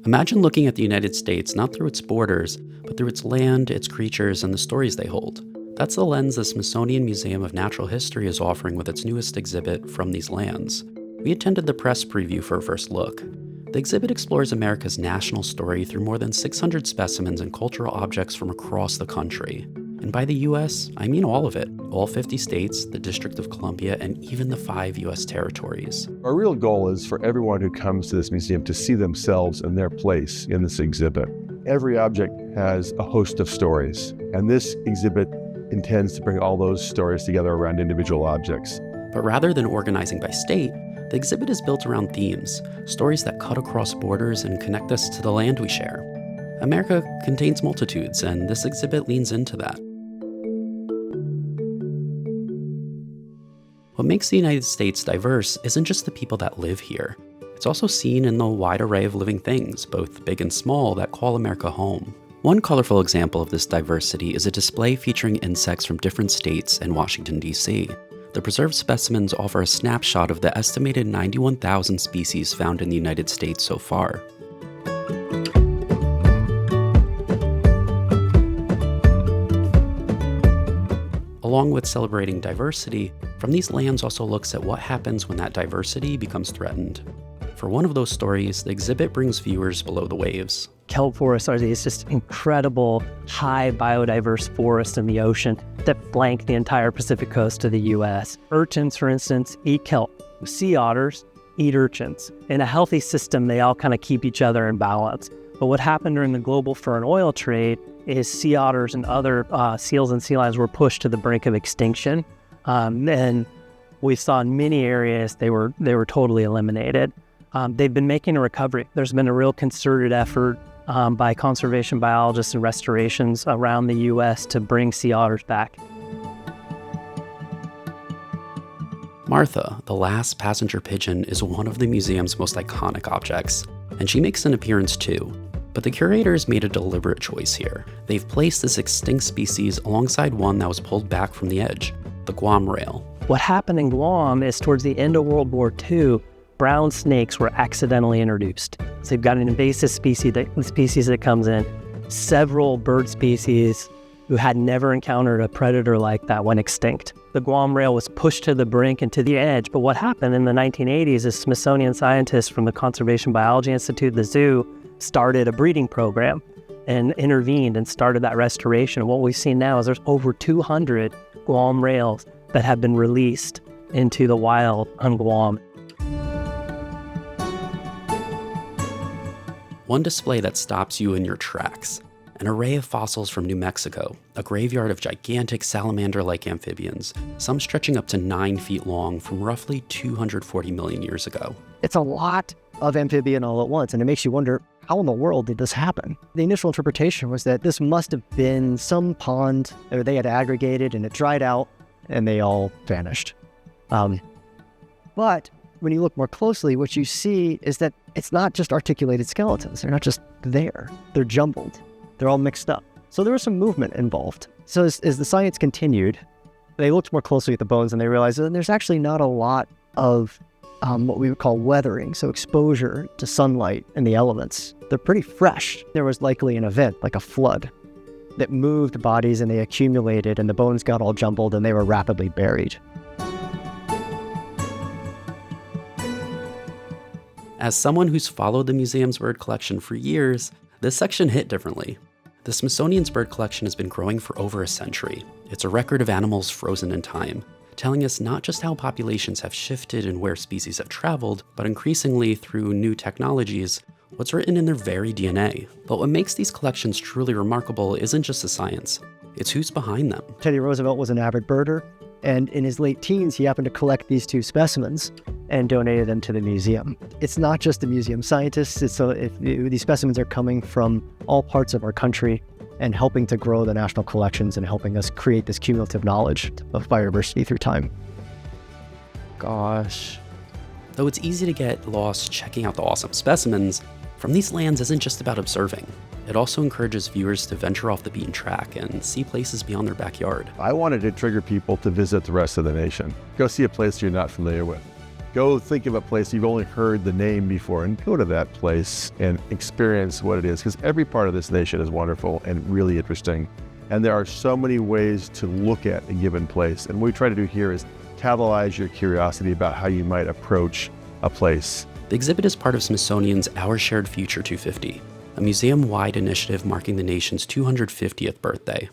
Imagine looking at the United States not through its borders, but through its land, its creatures, and the stories they hold. That's the lens the Smithsonian Museum of Natural History is offering with its newest exhibit, From These Lands. We attended the press preview for a first look. The exhibit explores America's national story through more than 600 specimens and cultural objects from across the country. And by the US, I mean all of it. All 50 states, the District of Columbia, and even the 5 US territories. Our real goal is for everyone who comes to this museum to see themselves and their place in this exhibit. Every object has a host of stories, and this exhibit intends to bring all those stories together around individual objects. But rather than organizing by state, the exhibit is built around themes, stories that cut across borders and connect us to the land we share. America contains multitudes, and this exhibit leans into that. What makes the United States diverse isn't just the people that live here. It's also seen in the wide array of living things, both big and small, that call America home. One colorful example of this diversity is a display featuring insects from different states in Washington, D.C. The preserved specimens offer a snapshot of the estimated 91,000 species found in the United States so far. Along with celebrating diversity, From These Lands also looks at what happens when that diversity becomes threatened. For one of those stories, the exhibit brings viewers below the waves. Kelp forests are these just incredible, high biodiverse forests in the ocean that flank the entire Pacific coast of the US. Urchins, for instance, eat kelp. Sea otters eat urchins. In a healthy system, they all kind of keep each other in balance. But what happened during the global fur and oil trade is sea otters and other seals and sea lions were pushed to the brink of extinction. And we saw in many areas they were totally eliminated. They've been making a recovery. There's been a real concerted effort by conservation biologists and restorations around the U.S. to bring sea otters back. Martha, the last passenger pigeon, is one of the museum's most iconic objects, and she makes an appearance too. But the curators made a deliberate choice here. They've placed this extinct species alongside one that was pulled back from the edge, the Guam rail. What happened in Guam is towards the end of World War II, brown snakes were accidentally introduced. So you've got an invasive species that comes in. Several bird species who had never encountered a predator like that went extinct. The Guam rail was pushed to the brink and to the edge. But what happened in the 1980s is Smithsonian scientists from the Conservation Biology Institute, the zoo, started a breeding program and intervened and started that restoration. And what we've seen now is there's over 200 Guam rails that have been released into the wild on Guam. One display that stops you in your tracks. An array of fossils from New Mexico, a graveyard of gigantic salamander-like amphibians, some stretching up to 9 feet long from roughly 240 million years ago. It's a lot of amphibian all at once, and it makes you wonder, how in the world did this happen? The initial interpretation was that this must have been some pond where they had aggregated and it dried out and they all vanished. But when you look more closely, what you see is that it's not just articulated skeletons. They're not just there. They're jumbled. They're all mixed up. So there was some movement involved. So as the science continued, they looked more closely at the bones and they realized that there's actually not a lot of what we would call weathering, so exposure to sunlight and the elements. They're pretty fresh. There was likely an event, like a flood, that moved bodies and they accumulated and the bones got all jumbled and they were rapidly buried. As someone who's followed the museum's bird collection for years, this section hit differently. The Smithsonian's bird collection has been growing for over a century. It's a record of animals frozen in time, telling us not just how populations have shifted and where species have traveled, but increasingly through new technologies, what's written in their very DNA. But what makes these collections truly remarkable isn't just the science, it's who's behind them. Teddy Roosevelt was an avid birder, and in his late teens, he happened to collect these 2 specimens and donated them to the museum. It's not just the museum scientists, these specimens are coming from all parts of our country and helping to grow the national collections and helping us create this cumulative knowledge of biodiversity through time. Gosh. Though it's easy to get lost checking out the awesome specimens, From These Lands isn't just about observing. It also encourages viewers to venture off the beaten track and see places beyond their backyard. I wanted to trigger people to visit the rest of the nation. Go see a place you're not familiar with. Go think of a place you've only heard the name before and go to that place and experience what it is, because every part of this nation is wonderful and really interesting. And there are so many ways to look at a given place. And what we try to do here is catalyze your curiosity about how you might approach a place. The exhibit is part of Smithsonian's Our Shared Future 250, a museum-wide initiative marking the nation's 250th birthday.